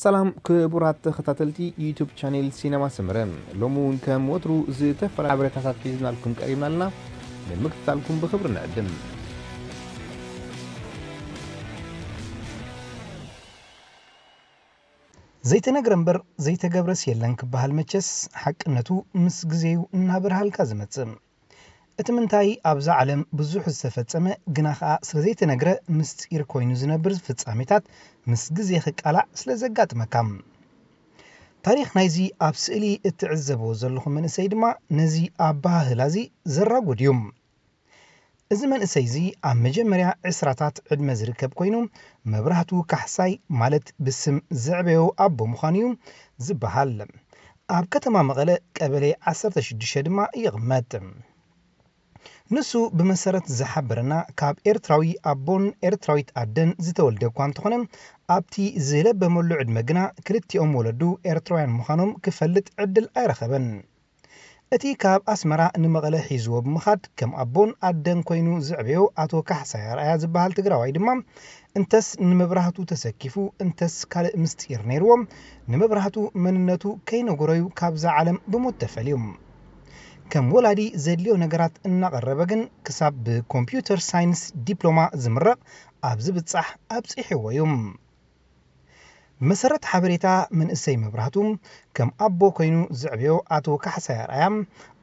سلام كبرات تختاتلتي يوتيوب شانيل سينما سمرم لومون كم وترو زتفر عبر تحفيزنا لكم قريبنا لنا من مكتالكم بخبر نقدم زيتنقرنبر زيتقبرس يلنك بهالمجس حقنتو مس غزيو نابر هالكازمتصم اتمنتاي ابز عالم بزح زتفصمه غناخا سر زيتنقره مستير كوينو زنبر فصاميتات مس غزي خقالا سلا زغاطمكام تاريخ نايزي ابسئلي اتعزبو زلخو منسي دما نزي اباهلازي زراغوديوم ازمن اسيزي ام مجمريا عسراتات عدم زركب كوينو مبرهتو كحساي مالت بسم زعبيو ابو مخانيو زبحال اب كتما مغله قبلي 16 دما يغمت نسو بمسرت زحبرنا كاب ايرتراوي ابون ايرتراويت ادن زتولد كوان تخونم ابتي زله بمولو عدمغنا كلتيوم ولدو ايرتراويان مخانوم كفلت عدل ايرخبن اتي كاب اسمرا نمغله حيزو بمخاد كم ابون ادن كوينو زعبيو اتو كحسا رايا زبال تግራዋይ ድማ እንተስ ንመብራህቱ ተሰኪፉ እንተስ ካለ ምስጢር ነይሮም ንመብራህቱ መንነቱ ከይነጎረዩ ካብዛ ዓለም ብሞት ተፈልዮም ከም ወላዲ ዘድልዮ ነገራት እናቀረበ ግን ክሳብ በኮምፒውተር ሳይንስ ዲፕሎማ ዝምረቅ ኣብ ዝብጻሕ ኣብጽሕወዮም መሰረት ሓበሬታ ምን እሰይ መብራህቱም ከም ኣቦ ኮይኑ ዝዕብዮ አቶ ካሕሳይ ራያም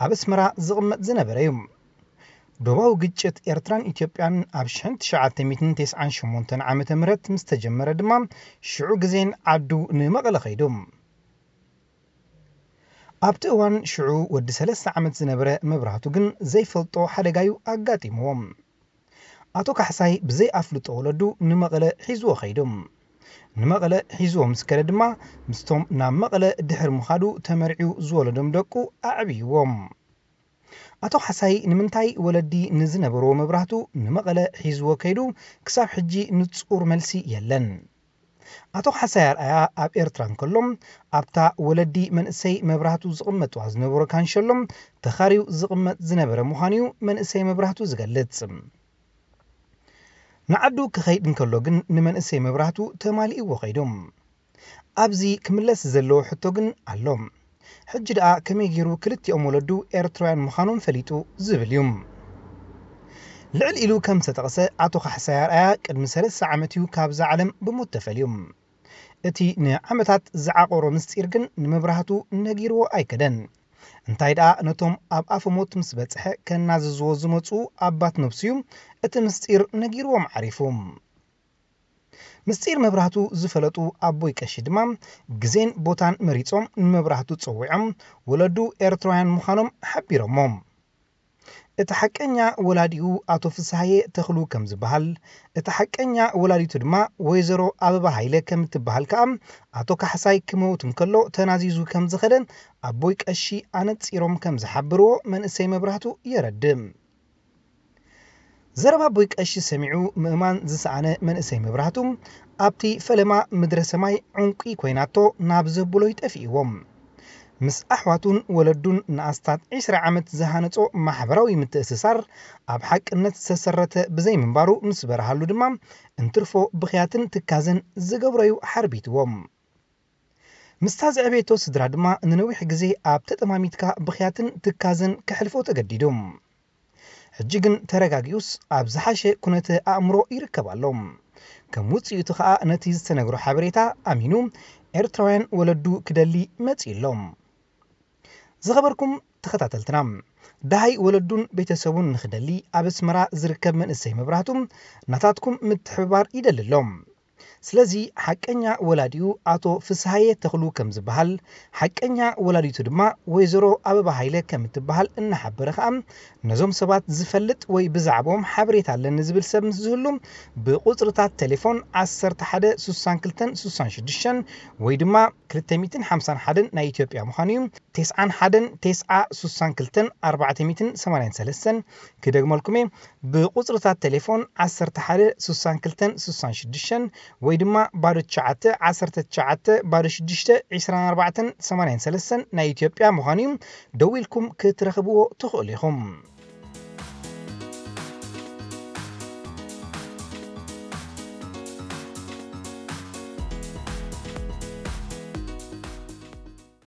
ኣብ ኣስመራ ዝቕመጥ ዝነበረዮም ዶባው ግጭት ኤርትራን ኢትዮጵያን ኣብ 1998 ዓመተ ምህረት ምስተጀመረ ድማ ሽዑ ግዜን ዓዱ ንመቐለ ኸይዶም ኣብቲ እዋን ሽዑ ወዲ 3 ዓመት ዝነበረ መብራህቱ ግን ዘይፈልጦ ሓደጋዩ ኣጋጢሞም አቶ ካሕሳይ ብዘይ ኣፍልጦ ወለዱ ንመቐለ ሒዝዎ ኸይዶም ንመቐለ ሒዝዎም ስከለ ድማ ምስቶም ናብ መቐለ ድሕር ምኻዱ ተመርዒው ዝወለዶም ደቁ ኣዕብይዎም አቶ ካሕሳይ ንምንታይ ወለዲ ንዝነበሮ መብራህቱ ንመቐለ ሒዝዎ ከይዱ ክሳብ ሕጂ ንጹር መልሲ የለን አቶ ካሕሳይ ራያ ኣብ ኤርትራን ከሎም ኣብታ ወለዲ መንእሰይ መብራህቱ ዝቕመጥዋ ዝነበሮ ካንሸሎም ተኻሪው ዝቕመጥ ዝነበረ ምዃንዩ መንእሰይ መብራህቱ ዝገልጽ ንዓዱ ክኸይድ እንከሎ ግን ንመንእሰይ መብራህቱ ተማሊእዎ ኸይዶም ኣብዚ ክምለስ ዘለዎ ሕቶ ግን ኣሎም ሕጂ ደኣ ከመይ ገይሩ ክልቲኦም ወለዱ ኤርትራውያን ምዃኖም ፈሊጡ ዝብል እዩ ልዕል ኢሉ ከም ዝተጠቕሰ አቶ ካሕሳይ ራያ ቅድሚ 3 ዓመት እዩ ካብዛ ዓለም ብሞት ተፈልዮም እቲ ንዓመታት ዝዓቆሮ ምስጢር ግን ንመብራህቱ ነጊርዎ ኣይከደን እንታይ ደኣ ነቶም ኣብ ኣፈሞት ምስ በጽሐ ከናዝዝዎ ዝመጹ ኣባት ነብስዩ እቲ ምስጢር ነጊርዎም ዓሪፎም ምስጢር መብራህቱ ዝፈለጡ ኣቦይ ቀሺ ድማ ግዜን ቦታን መሪጾም ንመብራህቱ ጸዊዖም ወለዱ ኤርትራውያን ምዃኖም ሓቢሮሞም እቲ ሓቀኛ ወላዲኡ አቶ ፍስሐዬ ተኽሉ ከም ዝበሃል እቲ ሓቀኛ ወላዲቱ ድማ ወይዘሮ አበባ ሃይለ ከም ትበሃል ከኣ አቶ ካሕሳይ ክመውት እንከሎ ተናዚዙ ከም ዝኸደን ኣቦይ ቀሺ ኣነጺሮም ከም ዝሓብርዎ መንእሰይ መብራህቱ የረድም ዘረባ ኣቦይ ቀሺ ሰሚዑ ምእማን ዝሰኣነ መንእሰይ መብራህቱ ኣብቲ ፈለማ ምድረ ሰማይ ዕንቂ ኮይናቶ ናብ ዘብሎ ይጠፊእዎም ምስ ኣሕዋቱን ወለዱን ንኣስታት 20 ዓመት ዝሃነጾ ማሕበራዊ ምትእስሳር ኣብ ሓቅነት ዝተሰረተ ብዘይ ምንባሩ ምስ በረሃሉ ድማ እንትርፎ ብኽያትን ትካዘን ዝገብረዩ ሓርቢትዎም ምስታ ዝዕቤቶ ስድራ ድማ ንነዊሕ ግዜ ኣብ ተጠማሚትካ ብኽያትን ትካዘን ክሕልፎ ተገዲዶም ሕጂ ግን ተረጋጊኡስ ኣብ ዝሓሸ ኩነተ ኣእምሮ ይርከባሎም ከም ውፅኢቱ ከዓ ነቲ ዝተነግሮ ሓበሬታ ኣሚኑ ኤርትራውያን ወለዱ ክደሊ መጺሎም ዝኸበርኩም ተኸታተልትና ዳሃይ ወለዱን ቤተሰቡን ንኽደሊ ኣብ ኣስመራ ዝርከብ መንእሰይ መብራህቱ ናታትኩም ምትሕብባር ይደልሎም ስለዚ ሓቀኛ ወላዲኡ አቶ ፍስሐዬ ተኽሉ ከም ዝበሃል ሓቀኛ ወላዲቱ ድማ ወይዘሮ አበባ ሃይለ ከም ትበሃል እናሓበረ ከዓ ነዞም ሰባት ዝፈልጥ ወይ ብዛዕቦም ሓበሬታ ኣለኒ ዝብል ሰብ ምስ ዝህሉ ብቁጽርታት ቴሌፎን 116266 ወይ ድማ 251 ናይ ኢትዮጵያ ምዃኑ 91962483 ክደግመልኩም ብቁጽርታት ቴሌፎን 116266 ወይ ድማ ባዶ 9 19 ባዶ 6 24 83 ናይ ኢትዮጵያ ምዃኑ ደዊልኩም ክትረኽብዎ ትኽእሉ ኢኹም